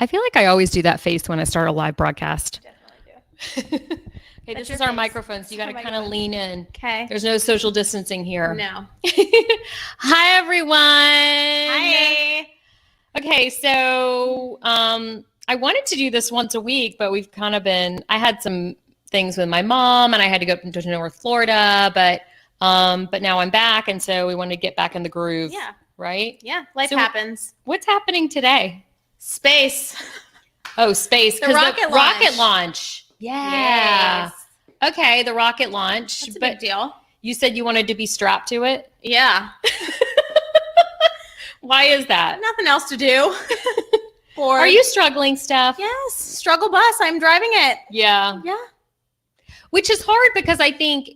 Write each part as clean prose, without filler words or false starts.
I feel like I always do that face when I start a live broadcast. Definitely do. Okay, this is our microphone, so you got to kind of lean in. Okay. There's no social distancing here. No. Hi, everyone. Hi. Okay, so I wanted to do this once a week, but we've kind of I had some things with my mom, and I had to go up to North Florida, but now I'm back, and so we wanted to get back in the groove. Yeah. Right? Yeah. Life happens. What's happening today? Space. Oh, space. The rocket launch. Yeah. Yes. Okay, the rocket launch. That's a big deal. You said you wanted to be strapped to it? Yeah. Why is that? Nothing else to do. Are you struggling, Steph? Yes. Struggle bus. I'm driving it. Yeah. Yeah. Which is hard because I think,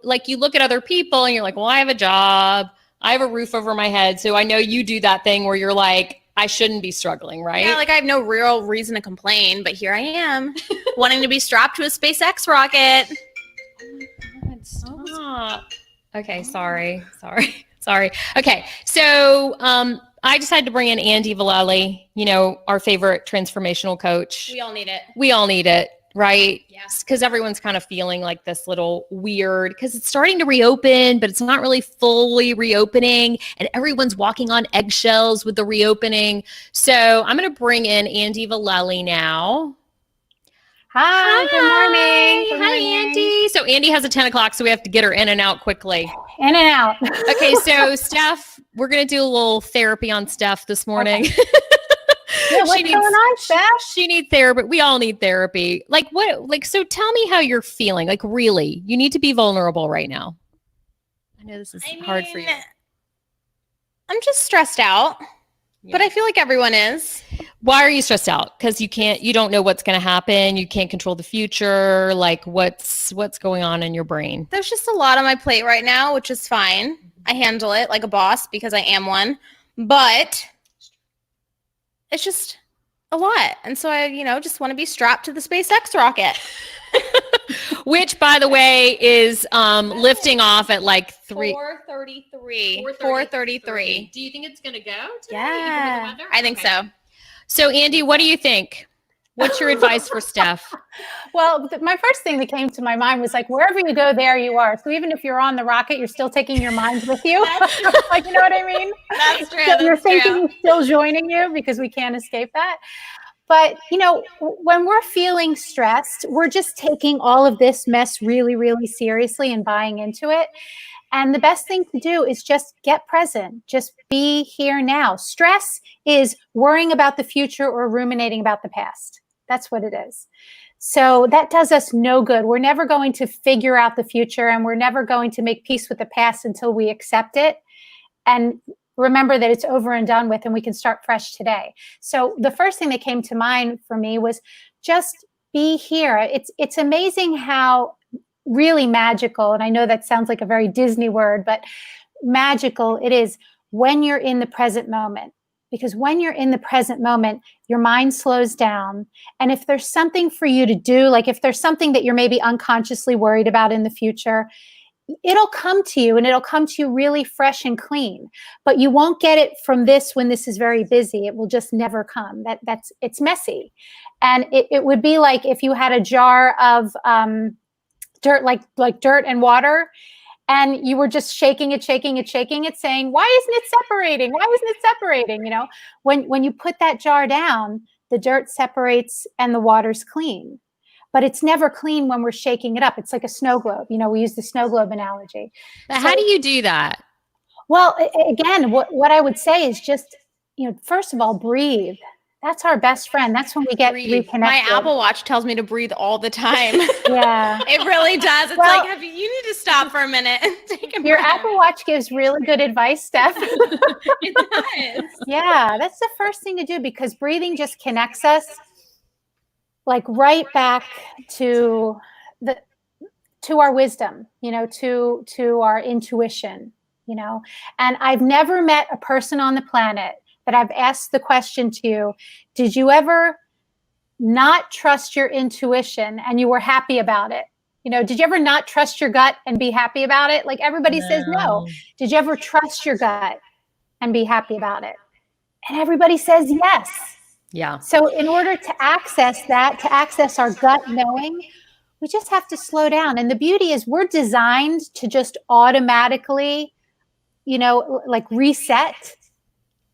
like you look at other people and you're like, well, I have a job. I have a roof over my head. So I know you do that thing where you're like, I shouldn't be struggling, right? Yeah, like I have no real reason to complain, but here I am wanting to be strapped to a SpaceX rocket. Oh my God, stop. Okay, sorry. Okay, so I decided to bring in Andy Vallely, our favorite transformational coach. We all need it. We all need it, right? Yes. Because everyone's kind of feeling like this little weird, because it's starting to reopen, but it's not really fully reopening, and everyone's walking on eggshells with the reopening. So I'm going to bring in Andy Vallely now. Hi, good morning. Good Hi, morning. Andy. So Andy has a 10 o'clock, so we have to get her in and out quickly. In and out. Okay, so Steph, we're going to do a little therapy on Steph this morning. Okay. Yeah, what's going on, Steph? She needs therapy. We all need therapy. So tell me how you're feeling. Like, really, you need to be vulnerable right now. I know this is hard for you. I'm just stressed out, but I feel like everyone is. Why are you stressed out? Because you don't know what's going to happen. You can't control the future. Like, what's going on in your brain? There's just a lot on my plate right now, which is fine. I handle it like a boss because I am one, but it's just a lot. And so I, just want to be strapped to the SpaceX rocket. Which, by the way, is lifting off at like 4:33. 4:33. Do you think it's going to go today? Yeah, I think so. So, Andy, what do you think? What's your advice for Steph? Well, my first thing that came to my mind was like, wherever you go, there you are. So even if you're on the rocket, you're still taking your mind with you. Like, you know what I mean? That's true. So your thinking is still joining you because we can't escape that. But, when we're feeling stressed, we're just taking all of this mess really, really seriously and buying into it. And the best thing to do is just get present. Just be here now. Stress is worrying about the future or ruminating about the past. That's what it is. So that does us no good. We're never going to figure out the future, and we're never going to make peace with the past until we accept it and remember that it's over and done with, and we can start fresh today. So the first thing that came to mind for me was just be here. It's amazing how really magical, and I know that sounds like a very Disney word, but magical it is when you're in the present moment. Because when you're in the present moment, your mind slows down. And if there's something for you to do, like if there's something that you're maybe unconsciously worried about in the future, it'll come to you, and it'll come to you really fresh and clean. But you won't get it from this when this is very busy. It will just never come. It's messy. And it would be like if you had a jar of dirt, like dirt and water, and you were just shaking it, saying, why isn't it separating? Why isn't it separating? When you put that jar down, the dirt separates and the water's clean. But it's never clean when we're shaking it up. It's like a snow globe. We use the snow globe analogy. But how do you do that? Well, again, what I would say is just, first of all, breathe. That's our best friend. That's when we get reconnected. My Apple Watch tells me to breathe all the time. Yeah. It really does. It's like, you need to stop for a minute and take a breath. Your Apple Watch gives really good advice, Steph. It does. Yeah, that's the first thing to do, because breathing just connects us like right back to our wisdom, to our intuition, And I've never met a person on the planet that I've asked the question to, did you ever not trust your intuition and you were happy about it? Did you ever not trust your gut and be happy about it? Like everybody says no. Did you ever trust your gut and be happy about it? And everybody says yes. Yeah. So in order to access that, to access our gut knowing, we just have to slow down. And the beauty is we're designed to just automatically, like reset.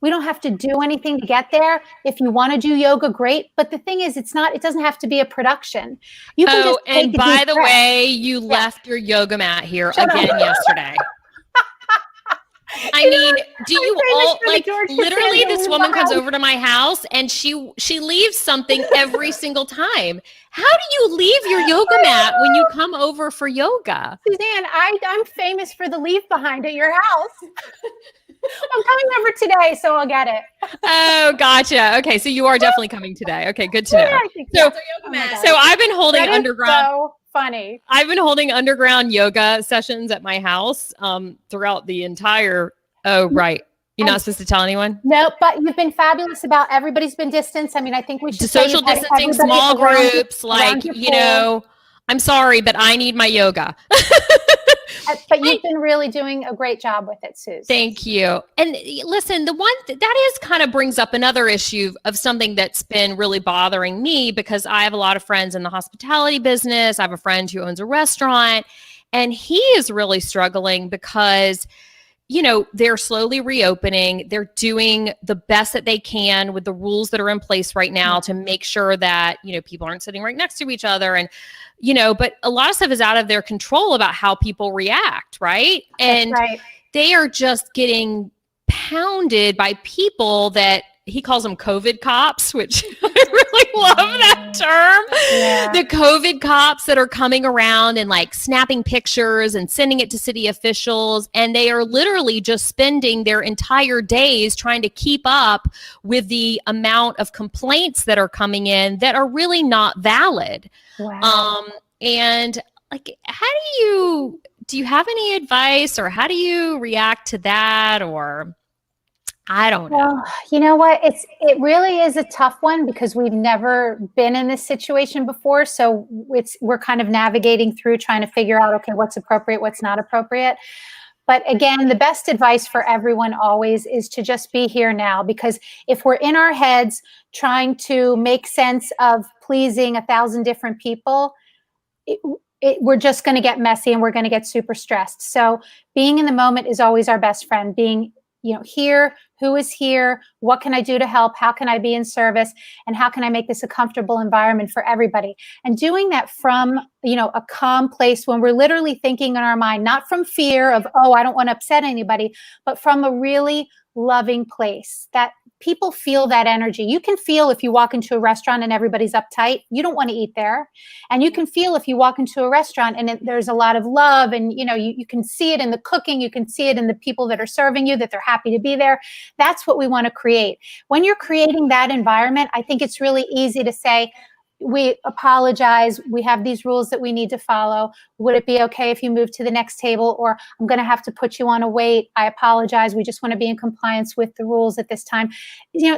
We don't have to do anything to get there. If you want to do yoga, great. But the thing is, it doesn't have to be a production. You can just take and a by deep the breath. way, you left your yoga mat here Shut again up. yesterday. I You know mean, what? do I'm you famous all for the like George literally Costanza this leave woman comes behind. over to my house and she leaves something every single time. How do you leave your yoga mat when you come over for yoga? Suzanne, I'm famous for the leave behind at your house. I'm coming over today, so I'll get it. Oh, gotcha. Okay, so you are definitely coming today. Okay, good to know. Yeah, I think So, so. Oh my God. so I've been holding That is underground. so funny. I've been holding underground yoga sessions at my house throughout the entire. Oh, right. You're not supposed to tell anyone. No, but you've been fabulous about everybody's been distanced. I mean, I think we should say Social you've had distancing, everybody small around groups, around like, your you pool. know, I'm sorry, but I need my yoga. But you've been really doing a great job with it, Suze. Thank you. And listen, the one that is kind of brings up another issue of something that's been really bothering me, because I have a lot of friends in the hospitality business. I have a friend who owns a restaurant, and he is really struggling because, you know, they're slowly reopening. They're doing the best that they can with the rules that are in place right now to make sure that, you know, people aren't sitting right next to each other. And, you know, but a lot of stuff is out of their control about how people react, right? And Right. they are just getting pounded by people that he calls them COVID cops, which I really love that term. Yeah. The COVID cops that are coming around and like snapping pictures and sending it to city officials. And they are literally just spending their entire days trying to keep up with the amount of complaints that are coming in that are really not valid. Wow. And like, how do you have any advice, or how do you react to that? Or I don't know. Well, you know what? It really is a tough one because we've never been in this situation before. So we're kind of navigating through trying to figure out, okay, what's appropriate, what's not appropriate. But again, the best advice for everyone always is to just be here now, because if we're in our heads trying to make sense of pleasing 1,000 different people, we're just going to get messy and we're going to get super stressed. So being in the moment is always our best friend. Being, here, who is here, what can I do to help, how can I be in service, and how can I make this a comfortable environment for everybody? And doing that from, a calm place when we're literally thinking in our mind, not from fear of, oh, I don't want to upset anybody, but from a really loving place that people feel that energy. You can feel if you walk into a restaurant and everybody's uptight, you don't want to eat there. And you can feel if you walk into a restaurant and there's a lot of love, and you can see it in the cooking, you can see it in the people that are serving you, that they're happy to be there. That's what we want to create. When you're creating that environment, I think it's really easy to say, we apologize. We have these rules that we need to follow. Would it be okay if you move to the next table? Or I'm going to have to put you on a wait. I apologize. We just want to be in compliance with the rules at this time.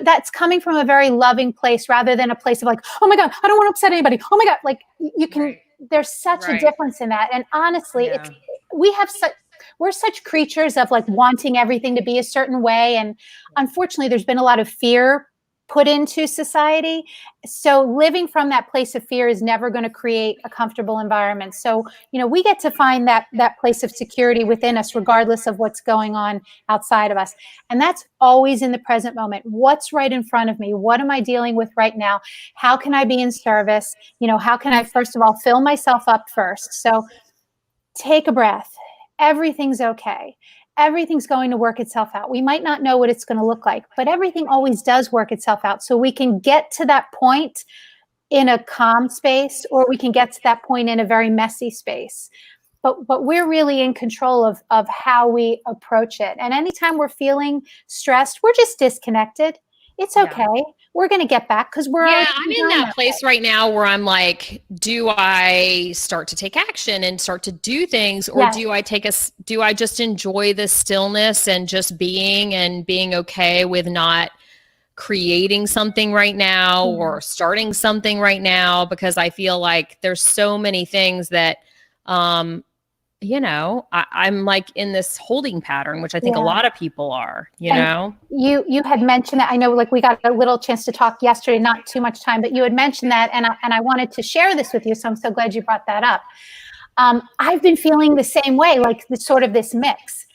That's coming from a very loving place rather than a place of like, oh my God, I don't want to upset anybody. Oh my God. Like you can, Right. There's such Right. a difference in that. And honestly, Yeah. we're such creatures of like wanting everything to be a certain way. And unfortunately, there's been a lot of fear put into society. So living from that place of fear is never going to create a comfortable environment. So, we get to find that place of security within us, regardless of what's going on outside of us. And that's always in the present moment. What's right in front of me? What am I dealing with right now? How can I be in service? How can I, first of all, fill myself up first? So take a breath. Everything's okay. Everything's going to work itself out. We might not know what it's going to look like, but everything always does work itself out. So we can get to that point in a calm space, or we can get to that point in a very messy space. But we're really in control of how we approach it. And anytime we're feeling stressed, we're just disconnected. It's okay. Yeah. We're going to get back because I'm in that place right now where I'm like, do I start to take action and start to do things, or do I just enjoy the stillness and just being okay with not creating something right now or starting something right now, because I feel like there's so many things that I'm like in this holding pattern, which I think a lot of people are, You had mentioned that. I know, like, we got a little chance to talk yesterday, not too much time, but you had mentioned that, and I wanted to share this with you. So I'm so glad you brought that up. I've been feeling the same way, like sort of this mix.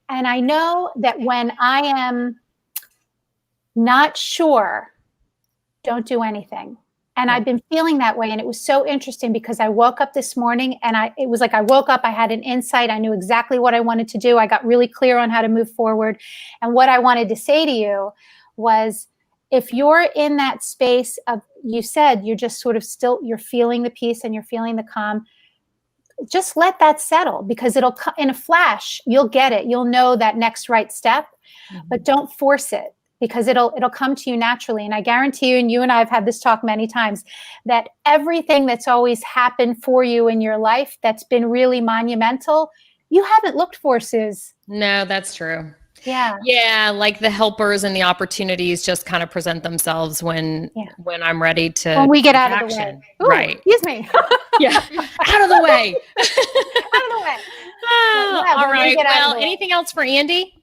And I know that when I am not sure, don't do anything. And I've been feeling that way. And it was so interesting because I woke up this morning and it was like I woke up, I had an insight. I knew exactly what I wanted to do. I got really clear on how to move forward. And what I wanted to say to you was, if you're in that space of, you said you're just sort of still, you're feeling the peace and you're feeling the calm, just let that settle, because it'll in a flash, you'll get it. You'll know that next right step, but don't force it, because it'll come to you naturally. And I guarantee you, and you and I have had this talk many times, that everything that's always happened for you in your life that's been really monumental, you haven't looked for, Suze. No, that's true. Yeah. Yeah. Like the helpers and the opportunities just kind of present themselves when I'm ready to. When we get out of the way. Ooh, right. Excuse me. Yeah. Out of the way. Out of the way. All right. Well, anything else for Andy?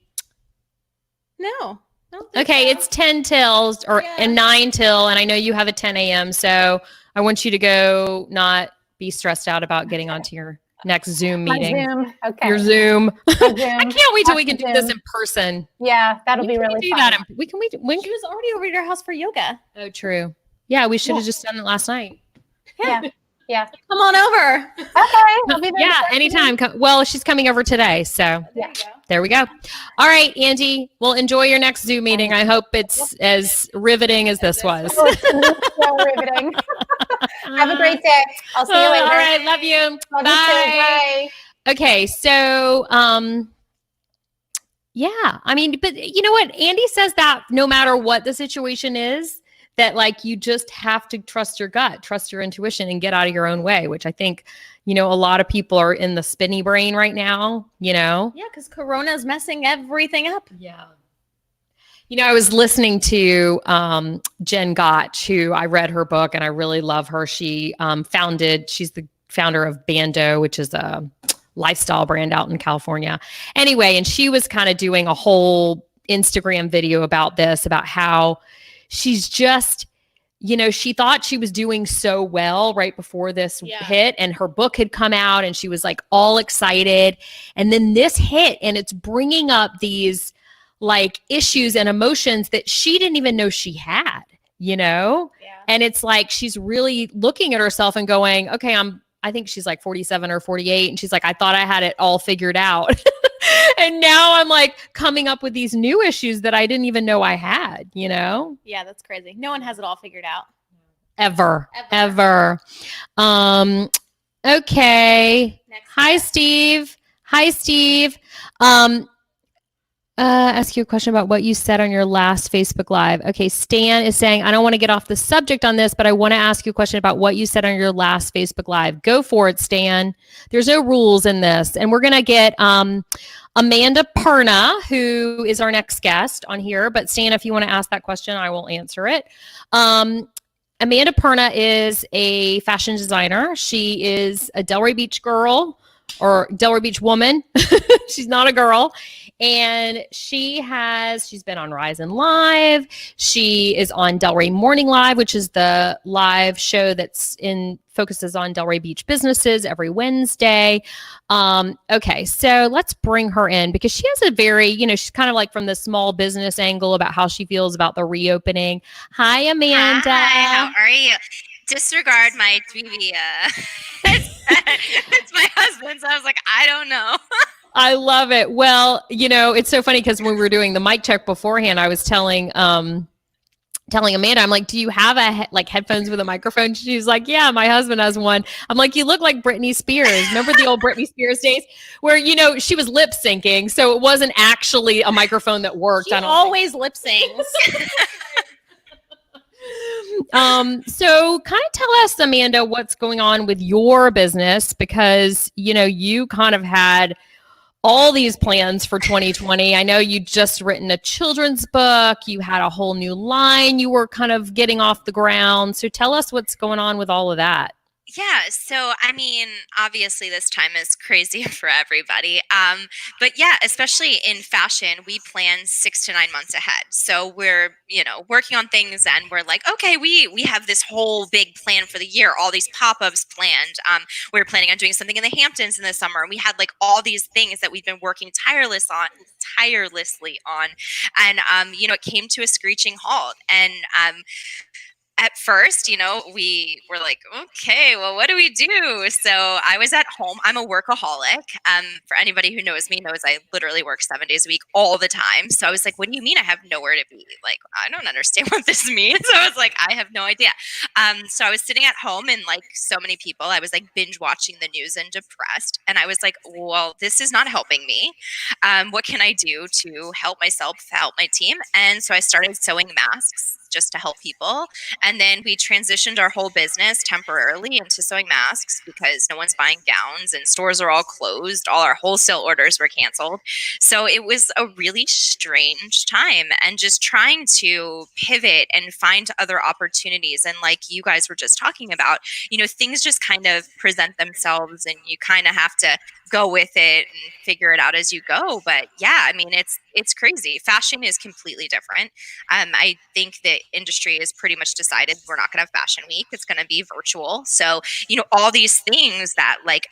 No. Okay, it's 10 till and 9 till, and I know you have a 10 a.m. So I want you to go, not be stressed out about getting onto your next Zoom meeting. Zoom. Okay. Your Zoom. Zoom. I can't wait till we can do this in person. Yeah, that'll be really fun. When She was already over at your house for yoga. Oh, true. Yeah, we should have just done it last night. Yeah. Come on over. Okay. I'll be there. Yeah, anytime. Well, she's coming over today, so there we go. All right, Andy. Well, enjoy your next Zoom meeting. I hope it's as riveting as this was. So riveting. Have a great day. I'll see you later. All right, love you. Bye. Okay, so yeah, I mean, but you know what? Andy says that no matter what the situation is, that like you just have to trust your gut, trust your intuition, and get out of your own way, which I think, a lot of people are in the spinny brain right now, Yeah, because Corona is messing everything up. Yeah. I was listening to Jen Gotch, who I read her book and I really love her. She's the founder of Bando, which is a lifestyle brand out in California. Anyway, and she was kind of doing a whole Instagram video about this, about how she's just, she thought she was doing so well right before this hit, and her book had come out and she was like all excited. And then this hit, and it's bringing up these like issues and emotions that she didn't even know she had, And it's like, she's really looking at herself and going, okay, I think she's like 47 or 48. And she's like, I thought I had it all figured out. And now I'm like coming up with these new issues that I didn't even know I had, Yeah, that's crazy. No one has it all figured out. Ever. Okay. Hi, Steve. Ask you a question about what you said on your last Facebook Live. Okay, Stan is saying, I don't want to get off the subject on this, but I want to ask you a question about what you said on your last Facebook Live. Go for it, Stan. There's no rules in this. And we're going to get Amanda Perna, who is our next guest on here. But Stan, if you want to ask that question, I will answer it. Amanda Perna is a fashion designer. She is a Delray Beach girl, or Delray Beach woman. She's not a girl. And she's been on Rise and Live. She is on Delray Morning Live, which is the live show focuses on Delray Beach businesses every Wednesday. Okay, so let's bring her in, because she has a very, she's kind of like from the small business angle about how she feels about the reopening. Hi, Amanda. Hi, how are you? Disregard my TV. It's my husband, so I was like, I don't know. I love it. Well, it's so funny because when we were doing the mic check beforehand, I was telling Amanda, I'm like, do you have headphones with a microphone? She's like, yeah, my husband has one. I'm like, you look like Britney Spears. Remember the old Britney Spears days where, she was lip syncing. So it wasn't actually a microphone that worked. She always lip syncs. So kind of tell us, Amanda, what's going on with your business, because, you kind of had all these plans for 2020. I know you just written a children's book. You had a whole new line you were kind of getting off the ground. So tell us what's going on with all of that. Yeah, so I mean, obviously this time is crazy for everybody. But yeah, especially in fashion, we plan 6 to 9 months ahead. So we're, working on things and we're like, okay, we have this whole big plan for the year, all these pop-ups planned. We were planning on doing something in the Hamptons in the summer. And we had like all these things that we've been working tirelessly on. And it came to a screeching halt. And at first, we were like, okay, well, what do we do? So I was at home. I'm a workaholic. For anybody who knows me knows I literally work 7 days a week all the time. So I was like, what do you mean I have nowhere to be? Like, I don't understand what this means. So I was like, I have no idea. So I was sitting at home and like so many people, I was like binge watching the news and depressed. And I was like, well, this is not helping me. What can I do to help myself, help my team? And so I started sewing masks just to help people. And then we transitioned our whole business temporarily into sewing masks because no one's buying gowns and stores are all closed. All our wholesale orders were canceled. So it was a really strange time and just trying to pivot and find other opportunities. And like you guys were just talking about, things just kind of present themselves and you kind of have to go with it and figure it out as you go. But yeah, I mean, it's crazy. Fashion is completely different. I think the industry is pretty much decided we're not going to have fashion week. It's going to be virtual. So, all these things that like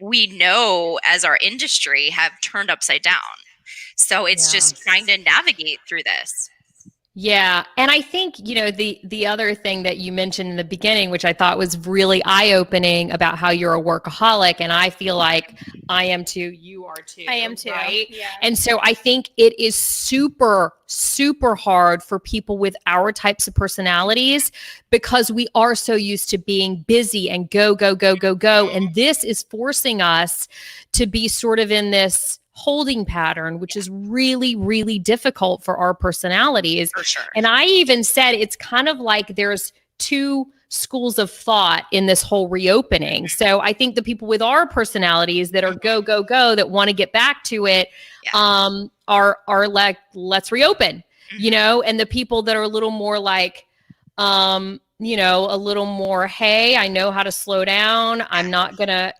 we know as our industry have turned upside down. So it's just trying to navigate through this. Yeah. And I think, the other thing that you mentioned in the beginning, which I thought was really eye-opening about how you're a workaholic, and I feel like I am too, you are too. I am too. Right? Yeah. And so I think it is super, super hard for people with our types of personalities because we are so used to being busy and go, go, go, go, go. And this is forcing us to be sort of in this holding pattern, which is really, really difficult for our personalities. For sure. And I even said it's kind of like there's two schools of thought in this whole reopening. So I think the people with our personalities that are go, go, go, that want to get back to it, are like, let's reopen, and the people that are a little more like, a little more, hey, I know how to slow down. I'm not gonna,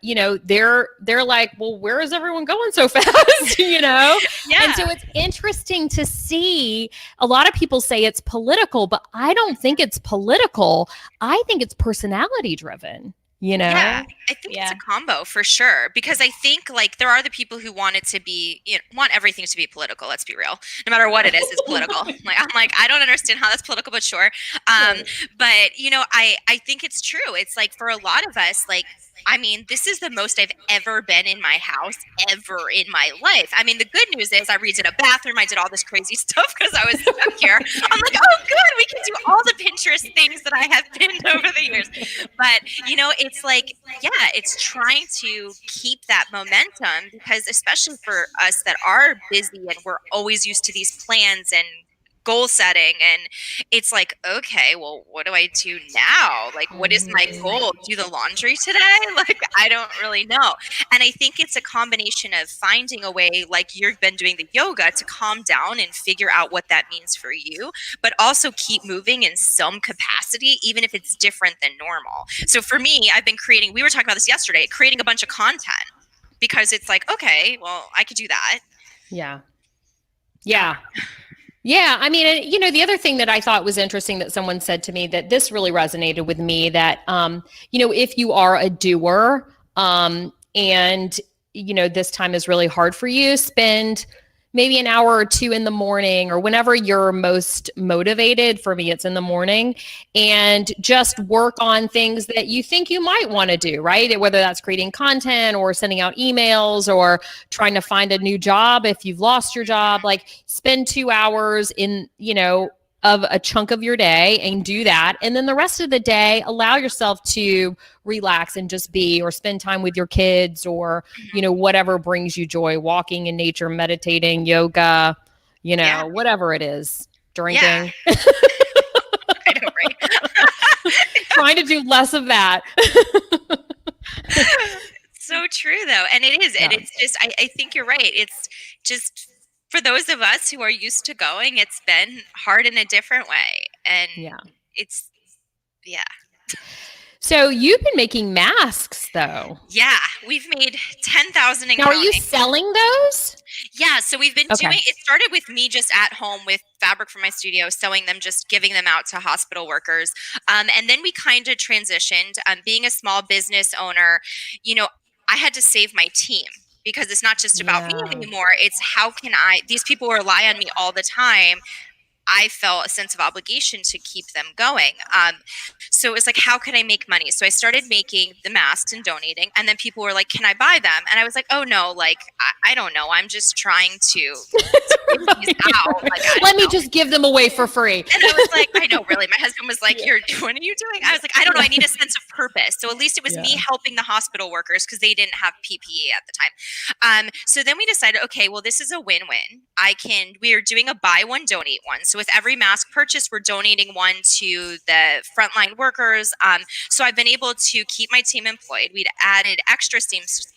they're like, well, where is everyone going so fast? Yeah. And so it's interesting to see. A lot of people say it's political, but I don't think it's political. I think it's personality driven. Yeah, I think it's a combo for sure, because I think like there are the people who want it to be, want everything to be political. Let's be real. No matter what it is, it's political. I'm like, I don't understand how that's political, but sure. But I think it's true. It's like for a lot of us, like, I mean, this is the most I've ever been in my house ever in my life. I mean, the good news is I redid a bathroom. I did all this crazy stuff because I was stuck here. I'm like, oh, good. We can do all the Pinterest things that I have been over the years. But, it's like, yeah, it's trying to keep that momentum because especially for us that are busy and we're always used to these plans and goal setting, and it's like, okay, well, what do I do now? Like, what is my goal? Do the laundry today? Like, I don't really know. And I think it's a combination of finding a way, like you've been doing the yoga, to calm down and figure out what that means for you, but also keep moving in some capacity, even if it's different than normal. So for me, I've been creating, we were talking about this yesterday, creating a bunch of content because it's like, okay, well, I could do that. Yeah. I mean, the other thing that I thought was interesting that someone said to me that this really resonated with me, that, if you are a doer, and, this time is really hard for you, spend maybe an hour or two in the morning or whenever you're most motivated. For me, it's in the morning, and just work on things that you think you might want to do, right? Whether that's creating content or sending out emails or trying to find a new job. If you've lost your job, like spend 2 hours in, of a chunk of your day and do that. And then the rest of the day, allow yourself to relax and just be, or spend time with your kids, or, whatever brings you joy, walking in nature, meditating, yoga, whatever it is, drinking. Yeah. I know, right? Trying to do less of that. So true though. And it is, and it's just, I think you're right. It's just, for those of us who are used to going, it's been hard in a different way. And it's. So you've been making masks though. Yeah, we've made 10,000 and Now, are you counting. selling those? Yeah, so we've been Okay. doing, it started with me just at home with fabric from my studio, sewing them, just giving them out to hospital workers. And then we kind of transitioned, being a small business owner, I had to save my team because it's not just about me anymore. It's how can these people rely on me all the time. I felt a sense of obligation to keep them going. So it was like, how can I make money? So I started making the masks and donating. And then people were like, can I buy them? And I was like, oh no, like, I don't know. I'm just trying to give these out. Like, Let me just give them away for free. And I was like, I know, really. My husband was like, what are you doing? I was like, I don't know. I need a sense of purpose. So at least it was me helping the hospital workers because they didn't have PPE at the time. So then we decided, okay, well, this is a win-win. We are doing a buy one, donate one. So with every mask purchase, we're donating one to the frontline workers. So I've been able to keep my team employed. We'd added extra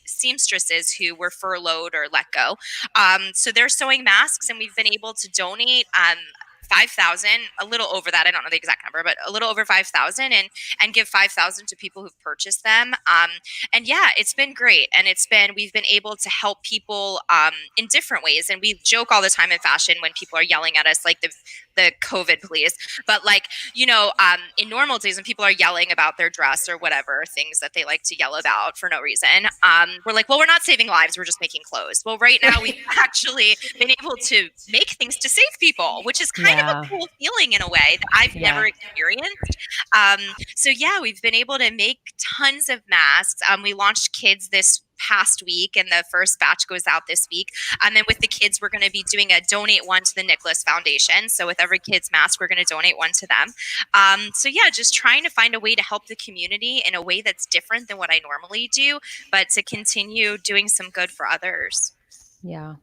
seamstresses who were furloughed or let go. So they're sewing masks, and we've been able to donate 5,000, a little over that. I don't know the exact number, but a little over 5,000, and give 5,000 to people who've purchased them. And yeah, it's been great. And we've been able to help people in different ways. And we joke all the time in fashion when people are yelling at us, like the COVID please. But like, in normal days when people are yelling about their dress or whatever, things that they like to yell about for no reason, we're like, well, we're not saving lives. We're just making clothes. Well, right now we've actually been able to make things to save people, which is kind of a cool feeling in a way that I've never experienced. So yeah, we've been able to make tons of masks. We launched kids this past week, and the first batch goes out this week. And then with the kids, we're going to be doing a donate one to the Nicholas Foundation. So with every kid's mask, we're going to donate one to them. So yeah, just trying to find a way to help the community in a way that's different than what I normally do, but to continue doing some good for others. Yeah.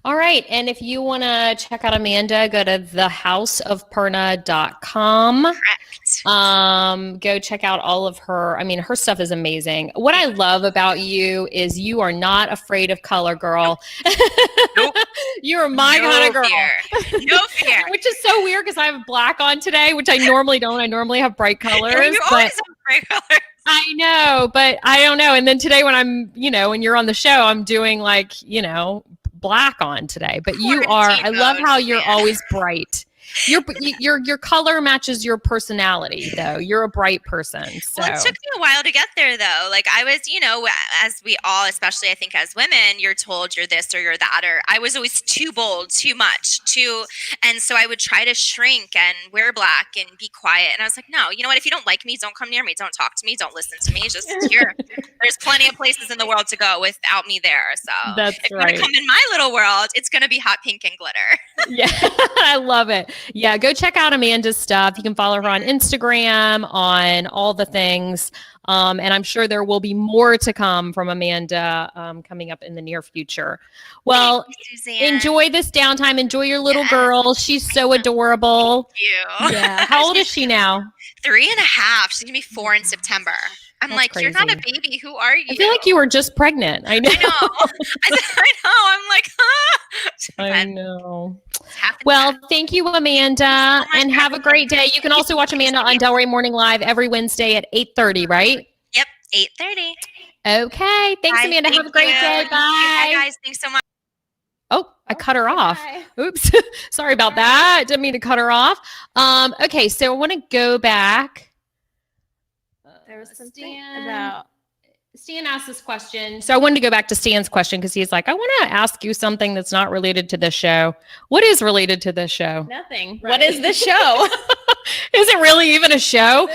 All right. And if you want to check out Amanda, go to thehouseofperna.com. Correct. Go check out all of her. I mean, her stuff is amazing. What I love about you is you are not afraid of color, girl. Nope. You're my kind of girl. No fear. Which is so weird because I have black on today, which I normally don't. I normally have bright colors. You always have bright colors. I know, but I don't know. And then today when I'm, when you're on the show, I'm doing like, black on today, but you are, I love how you're always bright. Your color matches your personality though. You're a bright person. So. Well, it took me a while to get there though. Like I was, as we all, especially I think as women, you're told you're this or you're that, or I was always too bold, too much, and so I would try to shrink and wear black and be quiet. And I was like, no, you know what? If you don't like me, don't come near me. Don't talk to me. Don't listen to me. Just here. There's plenty of places in the world to go without me there. So if you want to come in my little world, it's going to be hot pink and glitter. Yeah, I love it. Yeah, go check out Amanda's stuff. You can follow her on Instagram, on all the things. And I'm sure there will be more to come from Amanda coming up in the near future. Well, enjoy this downtime. Enjoy your little girl. She's so adorable. Thank you. Yeah. How old is she now? 3.5. She's going to be 4 in September. I'm That's like, crazy. You're not a baby. Who are you? I feel like you were just pregnant. I know. I know. I'm like, I know. Well, thank you, Amanda, and have a great day. You can also watch Amanda on Delray Morning Live every Wednesday at 8:30, right? Yep, 8:30. Okay. Thanks, Amanda. Have a great day. Bye. Bye, guys. Thanks so much. Oh, I cut her off. Oops. Sorry about that. Didn't mean to cut her off. Okay, so I want to go back. There was something about Stan asked this question. So I wanted to go back to Stan's question because he's like, I want to ask you something that's not related to this show. What is related to this show? nothing. Right. What is the show? Is it really even a show?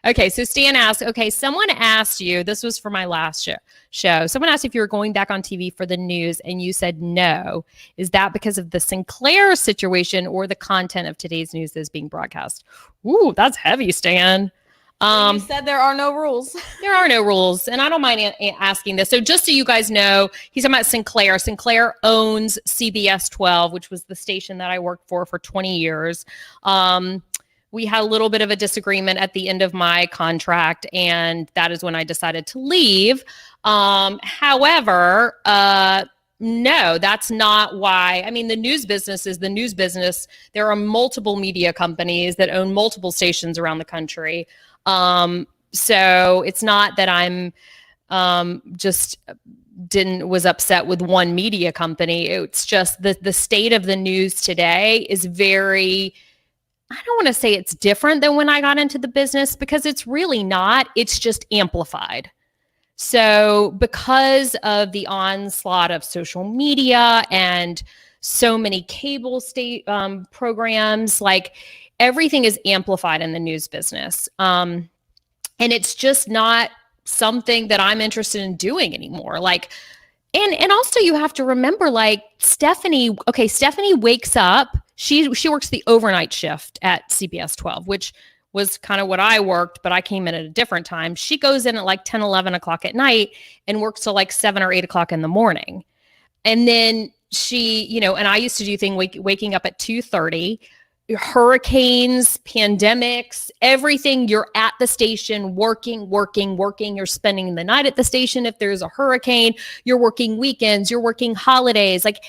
Okay, so Stan asked, someone asked you, this was for my last show. Someone asked if you were going back on TV for the news and you said no. Is that because of the Sinclair situation or the content of today's news that is being broadcast? Ooh, that's heavy, Stan. You said there are no rules. There are no rules, and I don't mind asking this. So just so you guys know, he's talking about Sinclair. Sinclair owns CBS 12, which was the station that I worked for 20 years. We had a little bit of a disagreement at the end of my contract, and that is when I decided to leave. However, no, that's not why. I mean, the news business is the news business. There are multiple media companies that own multiple stations around the country. So it's not that I'm was upset with one media company. It's just the state of the news today is very, I don't want to say it's different than when I got into the business, because it's really not. It's just amplified. So because of the onslaught of social media and so many cable state programs, like everything is amplified in the news business. And it's just not something that I'm interested in doing anymore. Like, and also you have to remember, like Stephanie wakes up, she works the overnight shift at CBS 12, which was kind of what I worked, but I came in at a different time. She goes in at like 10, 11 o'clock at night and works till like 7 or 8 o'clock in the morning. And then she, and I used to do waking up at 2:30, hurricanes, pandemics, everything. You're at the station working. You're spending the night at the station. If there's a hurricane, you're working weekends, you're working holidays. Like,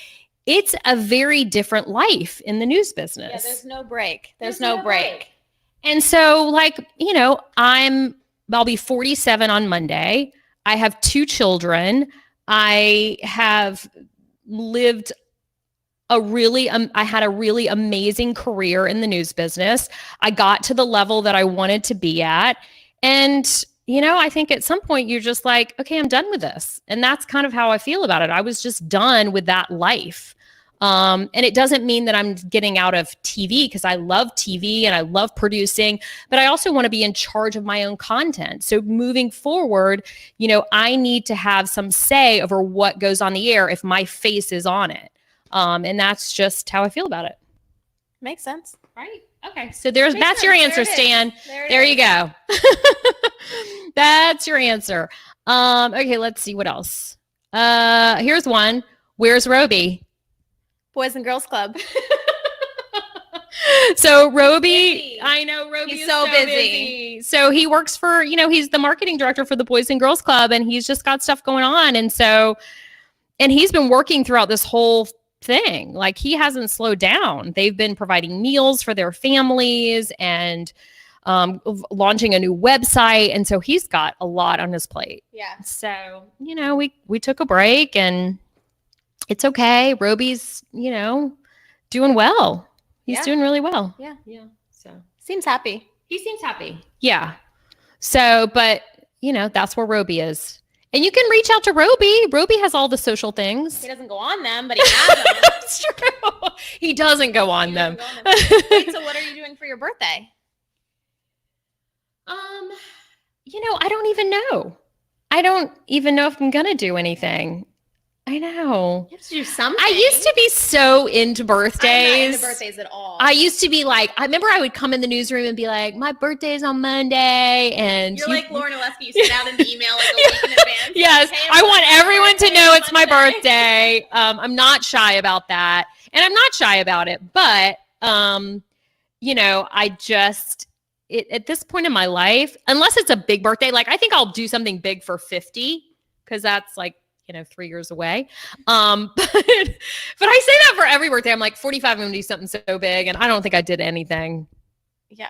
it's a very different life in the news business. Yeah, there's no break. There's no break. And so, like, I'll be 47 on Monday. I have 2 children. I have lived I had a really amazing career in the news business. I got to the level that I wanted to be at. And, I think at some point you're just like, okay, I'm done with this. And that's kind of how I feel about it. I was just done with that life. And it doesn't mean that I'm getting out of TV, because I love TV and I love producing, but I also want to be in charge of my own content. So moving forward, I need to have some say over what goes on the air if my face is on it. And that's just how I feel about it. Makes sense. Right. Okay. So that's your answer, Stan. There you go. That's your answer. Okay. Let's see what else. Here's one. Where's Roby? Boys and Girls Club. So Roby, I know Roby He's is so busy. So he works for, he's the marketing director for the Boys and Girls Club, and he's just got stuff going on. And he's been working throughout this whole thing. Like, he hasn't slowed down. They've been providing meals for their families and launching a new website. And so he's got a lot on his plate. Yeah. So, we took a break, and it's okay. Roby's, doing well. He's doing really well. Yeah. Yeah. So seems happy. he seems happy. Yeah. So, but that's where Roby is. And you can reach out to Roby. Roby has all the social things. He doesn't go on them, but he has them. That's true. He doesn't go on them. Wait, so what are you doing for your birthday? I don't even know. I don't even know if I'm going to do anything. I know. You have to do something. I used to be so into birthdays. I'm not into birthdays at all. I used to be like, I remember I would come in the newsroom and be like, my birthday's on Monday. And you're like Lauren Oleski. You send out an email like a week in advance. Yes. Like, hey, I want everyone to know it's my Monday. birthday. I'm not shy about that. And I'm not shy about it. But, I just, at this point in my life, unless it's a big birthday, like I think I'll do something big for 50, because that's like, 3 years away. But I say that for every birthday. I'm like 45, I'm going to do something so big. And I don't think I did anything. Yeah.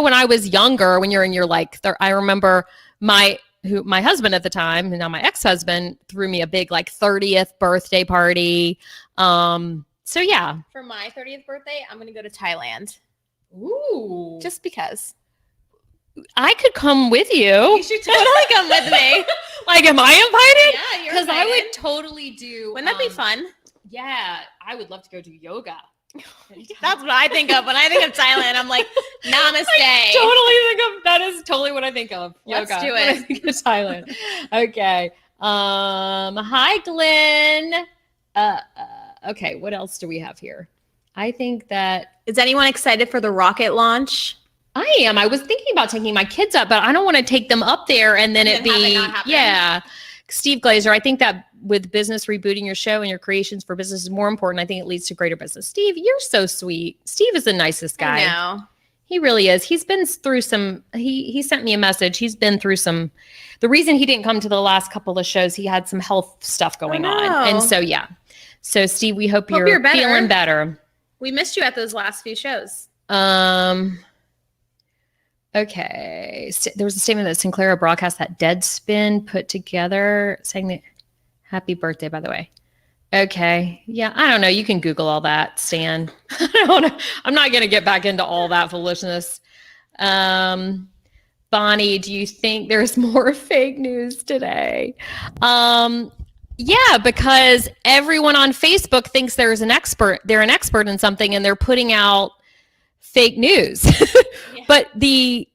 When I was younger, when you're in your I remember my husband at the time, and now my ex-husband, threw me a big 30th birthday party. So yeah. For my 30th birthday, I'm going to go to Thailand. Ooh. Just because. I could come with you. You should totally come with me. Am I invited? Yeah, you're Because I invited. would totally do. Wouldn't that be fun? Yeah, I would love to go do yoga. That's what I think of when I think of Thailand. I'm like, namaste. That is totally what I think of. Let's Yoga. do When I it. think of Thailand. Okay. Hi, Glenn. Okay, what else do we have here? I think that Is anyone excited for the rocket launch? I am. I was thinking about taking my kids up, but I don't want to take them up there and then And then have it not happen. yeah. Steve Glazer, I think that with business, rebooting your show and your creations for business is more important. I think it leads to greater business. Steve, you're so sweet. Steve is the nicest guy. I know. He really is. He's been through some, he sent me a message. He's been through some, the reason he didn't come to the last couple of shows, he had some health stuff going on. And so, yeah. So Steve, we hope you're better. feeling better. We missed you at those last few shows. Okay. There was a statement that Sinclair broadcast that Deadspin put together saying that happy birthday, by the way. Okay. Yeah, I don't know. You can Google all that, Stan. I'm not going to get back into all that foolishness. Bonnie, do you think there's more fake news today? Yeah, because everyone on Facebook thinks they're an expert in something and they're putting out fake news. Yeah. But the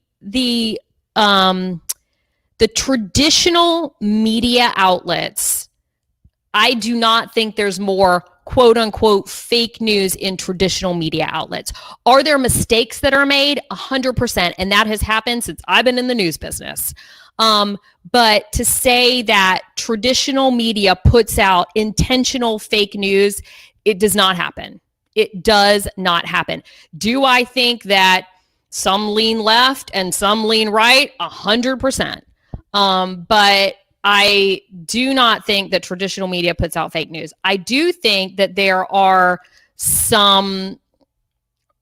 traditional media outlets, I do not think there's more quote unquote fake news in traditional media outlets. Are there mistakes that are made? 100%. And that has happened since I've been in the news business. But to say that traditional media puts out intentional fake news, it does not happen. It does not happen. Do I think that some lean left and some lean right? 100%. But I do not think that traditional media puts out fake news. I do think that there are some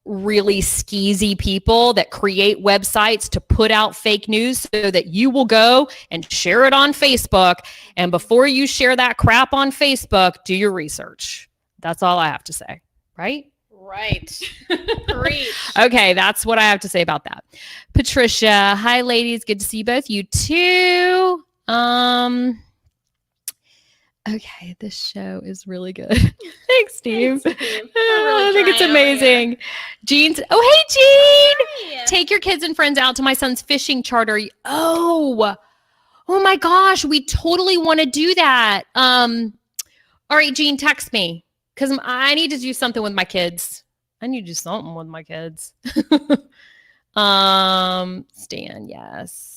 really skeezy people that create websites to put out fake news so that you will go and share it on Facebook. And before you share that crap on Facebook, do your research. That's all I have to say. Right? Right. Preach. Okay, that's what I have to say about that. Patricia, hi ladies. Good to see both you too. Okay, this show is really good. Thanks, Steve. Thanks, Steve. I think it's amazing. Jean, oh, hey, Jean. Hi. Take your kids and friends out to my son's fishing charter. Oh my gosh, we totally want to do that. All right, Jean, text me because I need to do something with my kids. I need to do something with my kids. Stan, yes.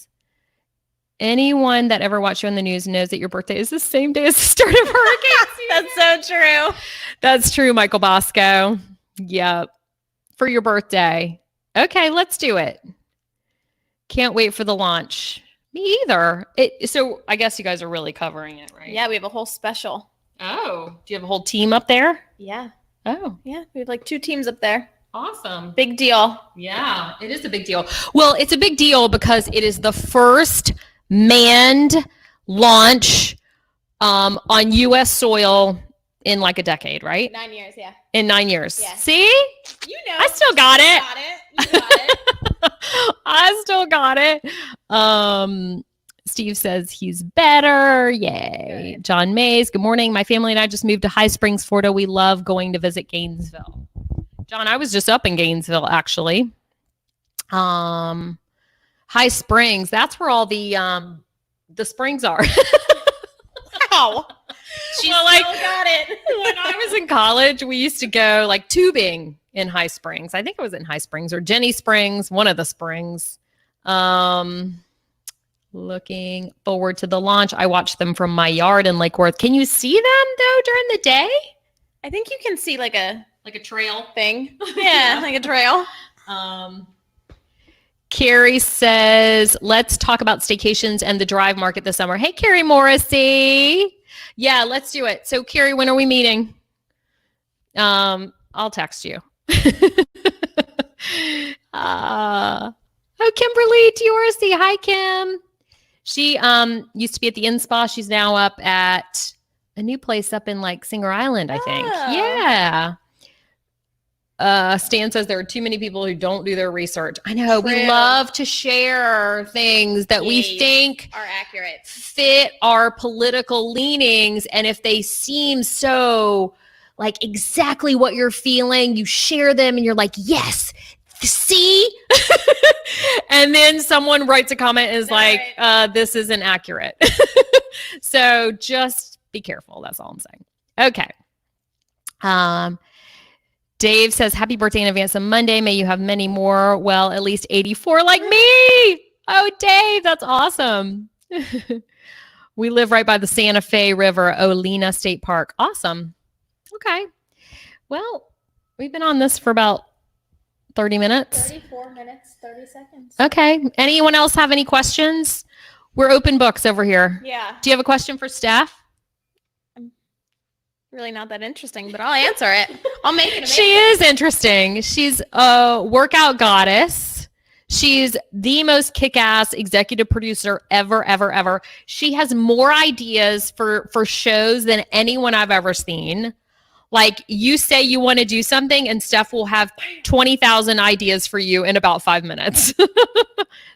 Anyone that ever watched you on the news knows that your birthday is the same day as the start of hurricane season. That's so true. That's true, Michael Bosco. Yep. For your birthday. Okay, let's do it. Can't wait for the launch. Me either. So I guess you guys are really covering it, right? Yeah, we have a whole special. Oh, do you have a whole team up there? Yeah. Oh. Yeah, we have like 2 teams up there. Awesome. Big deal. Yeah, it is a big deal. Well, it's a big deal because it is the first manned launch on U.S. soil in like a decade, right? 9 years, yeah. In 9 years. Yeah. See? You know. I still got it. You got it. I still got it. Steve says he's better. Yay. Good. John Mays, good morning. My family and I just moved to High Springs, Florida. We love going to visit Gainesville. John, I was just up in Gainesville, actually. High Springs, that's where all the springs are. Wow. She Well, still got it. When I was in college, we used to go like tubing in High Springs. I think it was in High Springs or Jenny Springs, one of the springs. Looking forward to the launch. I watched them from my yard in Lake Worth. Can you see them though during the day? I think you can see like a trail thing. Yeah, like a trail. Carrie says, let's talk about staycations and the drive market this summer. Hey, Carrie Morrissey. Yeah, let's do it. So, Carrie, when are we meeting? I'll text you. Oh, Kimberly Diorsi. Hi, Kim. She used to be at the Inn Spa. She's now up at a new place up in like Singer Island, I think. Oh. Yeah. Stan says there are too many people who don't do their research. I know. True. We love to share things that we think are accurate, fit our political leanings. And if they seem so like exactly what you're feeling, you share them and you're like, yes, see? And then someone writes a comment and is like, this isn't accurate. So just be careful. That's all I'm saying. Okay. Dave says, happy birthday in advance on Monday. May you have many more. Well, at least 84 like me. Oh, Dave, that's awesome. We live right by the Santa Fe River, Olena State Park. Awesome. Okay. Well, we've been on this for about 30 minutes. 34 minutes, 30 seconds. Okay. Anyone else have any questions? We're open books over here. Yeah. Do you have a question for Steph? Really not that interesting, but I'll answer it. I'll make it amazing. She is interesting. She's a workout goddess. She's the most kick-ass executive producer ever, ever, ever. She has more ideas for shows than anyone I've ever seen. Like, you say you want to do something and Steph will have 20,000 ideas for you in about 5 minutes.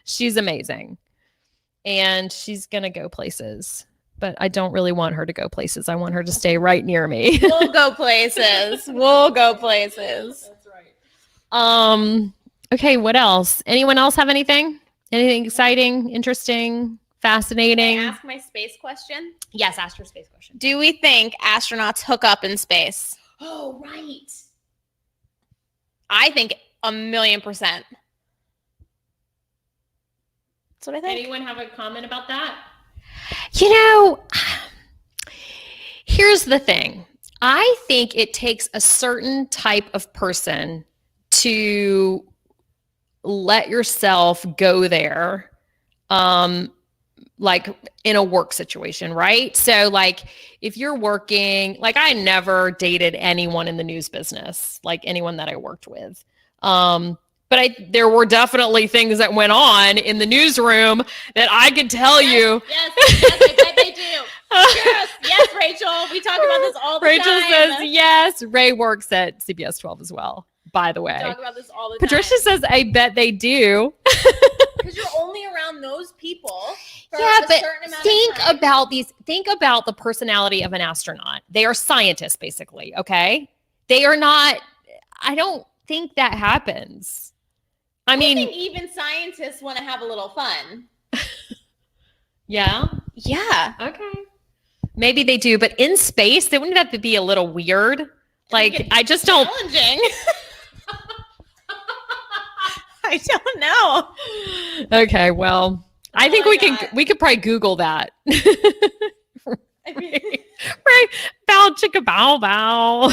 She's amazing. And she's going to go places. But I don't really want her to go places. I want her to stay right near me. We'll go places. We'll go places. That's right. Okay, what else? Anyone else have anything? Anything exciting, interesting, fascinating? Can I ask my space question? Yes, ask your space question. Do we think astronauts hook up in space? Oh, right. I think 1,000,000%. That's what I think. Anyone have a comment about that? You know, here's the thing. I think it takes a certain type of person to let yourself go there, like in a work situation, right? So like if you're working, like I never dated anyone in the news business, like anyone that I worked with. But there were definitely things that went on in the newsroom that I could tell you. Yes, I bet they do. Yes, Rachel. We talk about this all the time. Rachel says yes. Ray works at CBS 12 as well, by the way. We talk about this all the Patricia time. says, I bet they do. Because you're only around those people for Yeah, a but certain amount think of time. think about the personality of an astronaut. They are scientists, basically, okay? They are not, I don't think that happens. I mean, think even scientists want to have a little fun. yeah. Yeah. Okay. Maybe they do, but in space, wouldn't that be a little weird? Like, I just don't. Challenging. I don't know. Okay, well, I think we could probably Google that. I mean, Right. Bow chicka bow bow.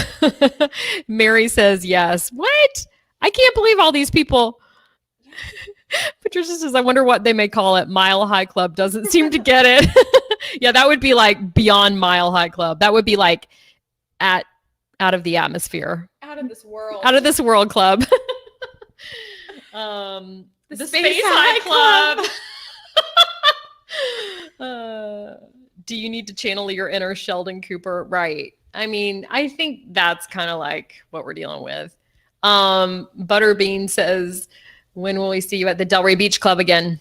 Mary says yes. What? I can't believe all these people. Patricia says, I wonder what they may call it. Mile High Club doesn't seem to get it. Yeah, that would be like beyond Mile High Club. That would be like out of the atmosphere. out of this world. Out of this world club. The Space High Club. Do you need to channel your inner Sheldon Cooper? Right. I mean, I think that's kind of like what we're dealing with. Butterbean says, when will we see you at the Delray Beach Club again?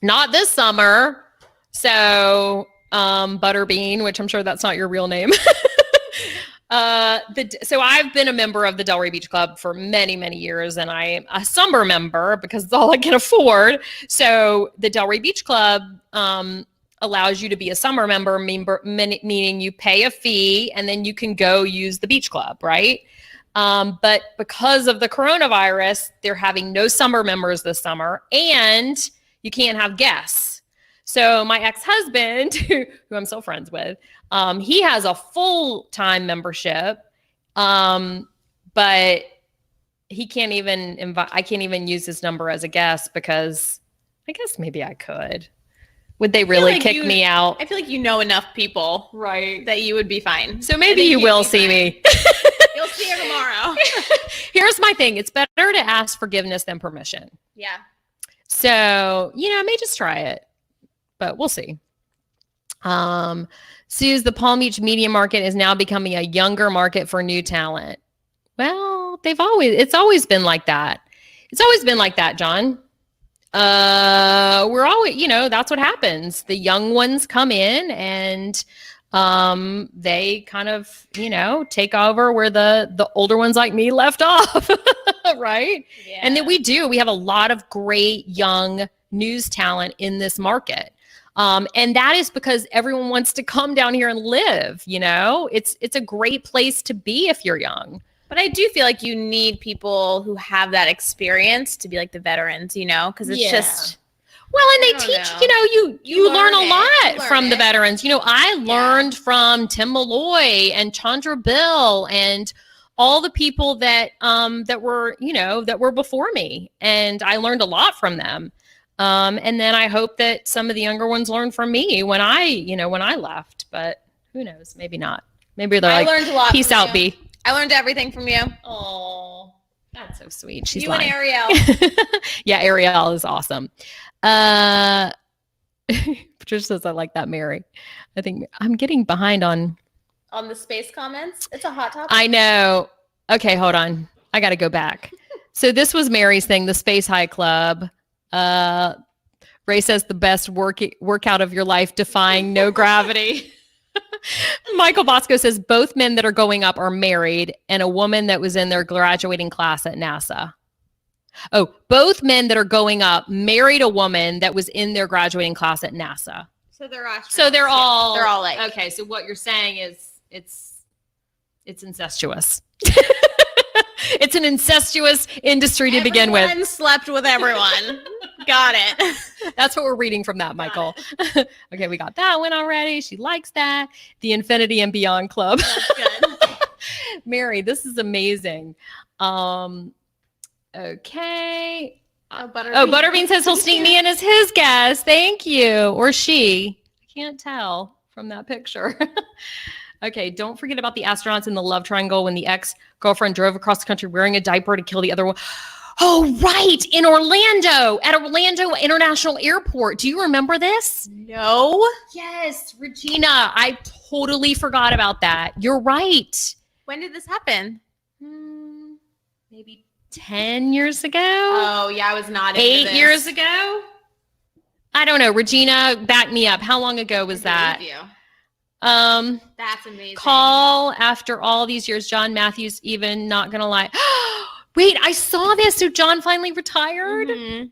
Not this summer. So, Butterbean, which I'm sure that's not your real name. So I've been a member of the Delray Beach Club for many, many years, and I'm a summer member because it's all I can afford. So the Delray Beach Club allows you to be a summer member, meaning you pay a fee and then you can go use the beach club, right? But because of the coronavirus, they're having no summer members this summer, and you can't have guests. So my ex-husband, who I'm still friends with, he has a full-time membership, but he can't even I can't even use his number as a guest because I guess maybe I could. Would they really kick me out? I feel like you know enough people, Right. that you would be fine. So maybe you will see me. You'll see her tomorrow. Here's my thing. It's better to ask forgiveness than permission. Yeah. So, I may just try it, but we'll see. Suze, the Palm Beach media market is now becoming a younger market for new talent. Well, it's always been like that. It's always been like that, John. We're always, that's what happens. The young ones come in and they kind of, take over where the older ones like me left off. Right. Yeah. And then we have a lot of great young news talent in this market. And that is because everyone wants to come down here and live, it's a great place to be if you're young. But I do feel like you need people who have that experience to be like the veterans, because it's just. Well, and they I don't teach, know. you learn a learn lot from the it. veterans. I learned from Tim Malloy and Chandra Bill and all the people that were before me. And I learned a lot from them. And then I hope that some of the younger ones learn from me when I left, but who knows? Maybe not. Maybe they're I learned a lot peace from out, you. B. I learned everything from you. Oh, That's so sweet. She's You lying. and Ariel. Yeah, Ariel is awesome. Patricia says, I like that, Mary. I think I'm getting behind on On the space comments. It's a hot topic. I know. Okay, hold on. I got to go back. So this was Mary's thing, the Space High Club. Ray says the best workout of your life, defying no gravity. Michael Bosco says both men that are going up are married and a woman that was in their graduating class at NASA. Oh, both men that are going up married a woman that was in their graduating class at NASA. So they're astronauts. So they're all like okay. So what you're saying is it's incestuous. It's an incestuous industry to begin with. Everyone slept with everyone. Got it. That's what we're reading from that, Michael. Okay, we got that one already. She likes that. The Infinity and Beyond Club. That's good. Mary, this is amazing. Okay. Butterbean says he'll sneak me in as his guest. Thank you. Or she. I can't tell from that picture. Okay, don't forget about the astronauts in the love triangle when the ex-girlfriend drove across the country wearing a diaper to kill the other one. Oh, right. In Orlando, at Orlando International Airport. Do you remember this? No. Yes, Regina. I totally forgot about that. You're right. When did this happen? Maybe 10 years ago? Oh, yeah, I was not into 8 this. years ago? I don't know. Regina, back me up. How long ago was that? You. That's amazing. Call after all these years. John Matthews, even not gonna lie. Wait, I saw this. So John finally retired. Mm-hmm.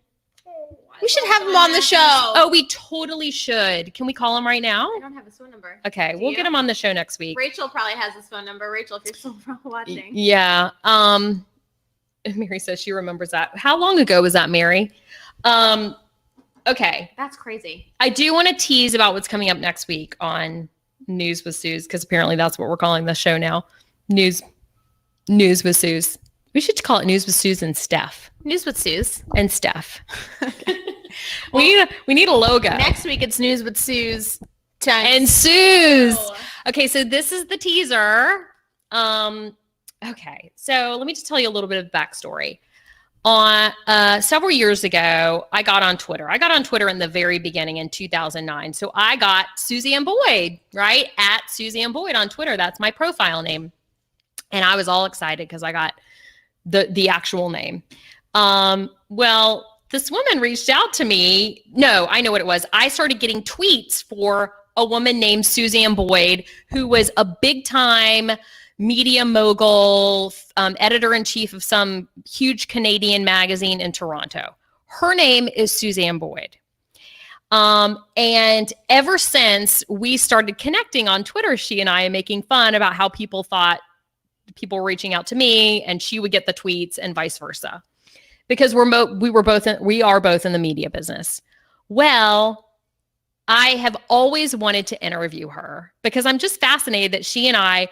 We should have him on the show. Oh, we totally should. Can we call him right now? I don't have his phone number. Okay, we'll get him on the show next week. Rachel probably has his phone number. Rachel, if you're still watching. Yeah. Mary says she remembers that. How long ago was that, Mary? Okay. That's crazy. I do want to tease about what's coming up next week on News with Suze, because apparently that's what we're calling the show now. News with Suze. We should call it News with Suze and Steph. News with Suze and Steph. We need a logo. Next week it's News with Suze and Suze. Okay, so this is the teaser. Okay, so let me just tell you a little bit of backstory. On several years ago, I got on Twitter. I got on Twitter in the very beginning in 2009. So I got Suze and Boyd, right? At Suze and Boyd on Twitter. That's my profile name. And I was all excited because I got the actual name. Well, this woman reached out to me. No, I know what it was. I started getting tweets for a woman named Suze and Boyd, who was a big time media mogul, editor-in-chief of some huge Canadian magazine in Toronto. Her name is Suze and Boyd. And ever since we started connecting on Twitter, she and I are making fun about how people thought people were reaching out to me and she would get the tweets and vice versa. Because we are both in the media business. Well, I have always wanted to interview her because I'm just fascinated that she and I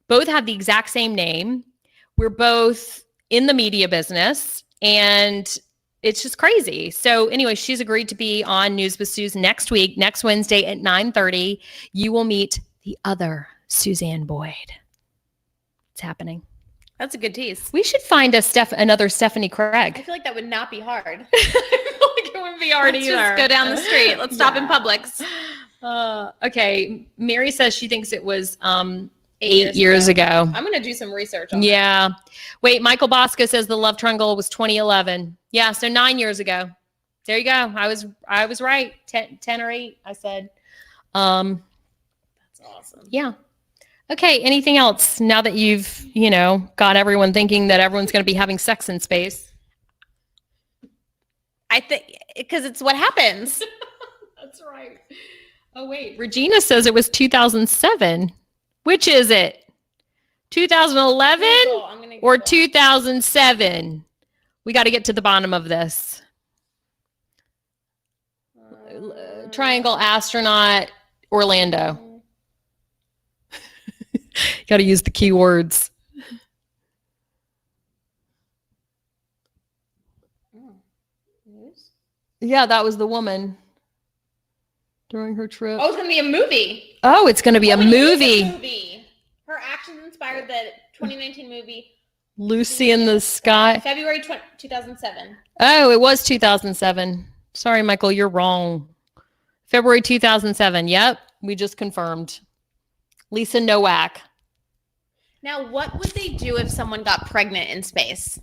both have the exact same name. We're both in the media business and it's just crazy. So anyway, she's agreed to be on News with Suze next week, next Wednesday at 9:30. You will meet the other Suze and Boyd. It's happening. That's a good tease. We should find another Stephanie Craig. I feel like that would not be hard. It wouldn't be hard either. Let's just go down the street. Let's stop in Publix. Okay. Mary says she thinks it was 8 years ago. I'm going to do some research on that. Wait, Michael Bosco says the love triangle was 2011. Yeah, so 9 years ago. There you go. I was right. 10 or 8, I said. That's awesome. Yeah. Okay, anything else now that you've, got everyone thinking that everyone's going to be having sex in space? I think because it's what happens. That's right. Oh, wait. Regina says it was 2007. Which is it? 2011 or 2007? We got to get to the bottom of this. Triangle astronaut Orlando. Got to use the keywords. Yeah, that was the woman during her trip. Oh, it's going to be a movie. Oh, it's going to be a movie. Her actions inspired the 2019 movie Lucy in the Sky. February 2007. Oh, it was 2007. Sorry, Michael, you're wrong. February 2007. Yep, we just confirmed. Lisa Nowak. Now, what would they do if someone got pregnant in space?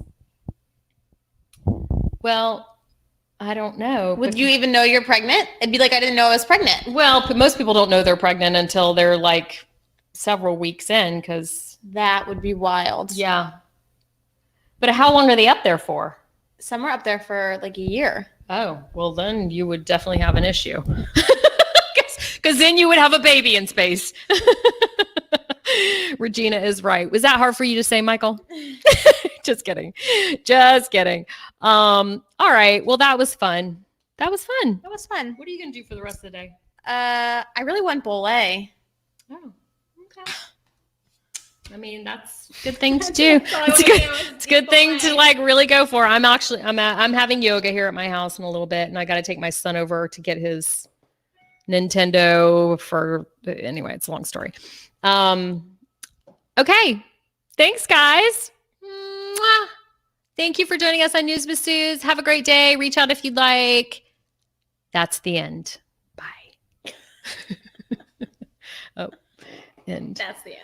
Well, I don't know. Would you even know you're pregnant? It'd be like, I didn't know I was pregnant. Well, most people don't know they're pregnant until they're like several weeks in because. That would be wild. Yeah. But how long are they up there for? Some are up there for like a year. Oh, well, then you would definitely have an issue. Because then you would have a baby in space. Regina is right. Was that hard for you to say, Michael? Just kidding. Just kidding. All right. Well, that was fun. That was fun. That was fun. What are you going to do for the rest of the day? I really want Bowl A. Oh, okay. I mean, that's a good thing to do. It's a good thing to like really go for. I'm having yoga here at my house in a little bit, and I got to take my son over to get his Nintendo for. Anyway, it's a long story. Okay. Thanks, guys. Mwah. Thank you for joining us on News with Suze. Have a great day. Reach out if you'd like. That's the end. Bye. Oh, end. That's the end.